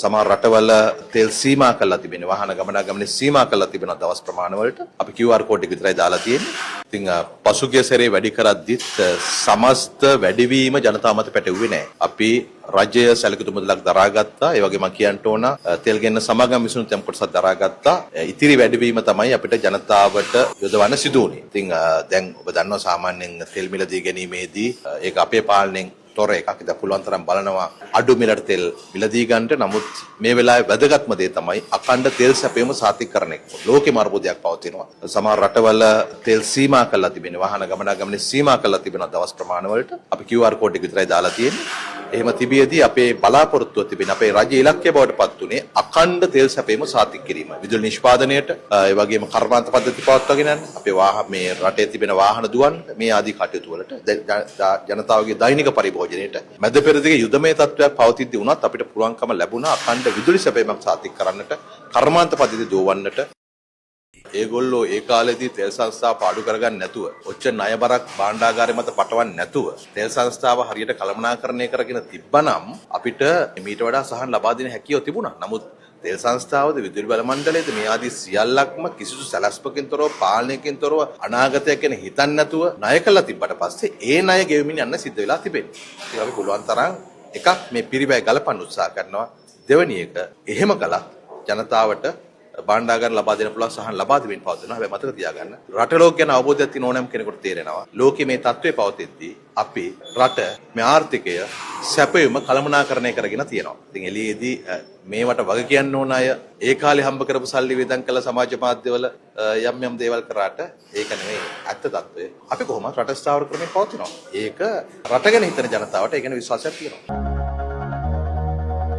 සමහර රටවල තෙල් සීමා කරලා තිබෙනවා. වාහන ගමනාගමනේ සීමා කරලා තිබෙනවා දවස් ප්‍රමාණ වලට. අපි QR කෝඩ් එක විතරයි දාලා තියෙන්නේ. ඉතින් පසුගිය සැරේ වැඩි කරද්දිත් සමස්ත වැඩිවීම ජනතාව මත පැටවුවේ නැහැ. අපි රජය සැලකිලි මුදලක් දරාගත්තා. ඒ වගේම කියන්න ඕන තෙල් ගෙන්න සමාගම් විසිනුත් යම් කොටසක් දරාගත්තා. ඉතිරි වැඩිවීම තමයි අපිට ජනතාවට යොදවන්න සිදු වුණේ. ඉතින් දැන් ඔබ දන්නවා සාමාන්‍යයෙන් තෙල් මිලදී ගැනීමේදී ඒක අපේ පාලනයෙන් තොර එකක්. ඉතින් පුළුවන් තරම් බලනවා අඩු මිලට තෙල් මිලදී ගන්නට. නමුත් මේ වෙලාවේ වැදගත්ම දේ තමයි අඛණ්ඩ තෙල් සැපයීම සාතිකරණය. ලෝකෙම අර්බුදයක් පවතිනවා. සමහර රටවල තෙල් සීමා කරලා තිබෙනවා. වාහන ගමනාගමනේ සීමා කරලා තිබෙනවා දවස් ප්‍රමාණ වලට. අපි QR කෝඩ් එක විතරයි දාලා තියෙන්නේ. එහෙම තිබියදී අපේ බලාපොරොත්තුව තිබෙන අපේ රජයේ ඉලක්කය බවට පත් උනේ අඛණ්ඩ තෙල් සැපයීම සාතික කිරීම. විදුලි නිෂ්පාදනයට ඒ වගේම කර්මාන්ත පද්ධති පවත්වාගෙන යන්න අපේ මේ රටේ තිබෙන වාහන දුවන්න මේ ආදී කටයුතු වලට ජනතාවගේ දෛනික පරිභෝජනයට මැද පෙරදිග යුදමය තත්ත්වයක් පවතිද්දී වුණත් අපිට පුළුවන්කම ලැබුණා අඛණ්ඩ විදුලි සැපයීමක් සාතික කරන්නට කර්මාන්ත පද්ධති දුවන්නට. ඒගොල්ලෝ ඒ කාලේදී තෙල් සංස්ථාව පාඩු කරගන්න නැතුව ඔච්චර ණයබරක් භාණ්ඩාගාරය මත පටවන්නේ නැතුව තෙල් සංස්ථාව හරියට කළමනාකරණය කරගෙන තිබ්බනම් අපිට මීට වඩා සහන ලබා දෙන්න හැකියාව තිබුණා. නමුත් තෙල් සංස්ථාවද විදුලි බල මණ්ඩලයේද මේ ආදී සියල්ලක්ම කිසිදු සැලැස්මකින් තොරව පාලනයකින් තොරව අනාගතයක් ගැන හිතන්නේ නැතුව ණය කළා තිබ්බට පස්සේ ඒ ණය ගෙවමින් යන්න සිද්ධ වෙලා තිබෙනවා. ඉතින් අපි පුළුවන් තරම් එකක් මේ පිරිවැය ගලපන්න උත්සාහ කරනවා. දෙවෙනි එක එහෙම කළා ජනතාවට භාණ්ඩාගාර ලබා දෙන්න පුළුවන් සහන ලබා දෙමින් පවතිනවා. හැබැයි මතක තියාගන්න රට ලෝක ගැන අවබෝධයක් තියෙන ඕනෑම කෙනෙකුට තේරෙනවා ලෝකයේ මේ තත්ත්වය පවතිද්දී අපි රට මේ ආර්ථිකය සැපයුම කළමනාකරණය කරගෙන තියෙනවා. ඉතින් එළියේදී මේවට වග කියන්න ඕන අය ඒ කාලේ හම්බ කරපු සල්ලි වේදම් කළ සමාජ මාධ්‍යවල යම් දේවල් කරාට ඒක නෙමෙයි ඇත්ත තත්ත්වය. අපි කොහොමද රට ස්ථාවර කරමින් පවතිනවා. ඒක රට ගැන හිතන ජනතාවට ඒ ගැන විශ්වාසයක් තියෙනවා.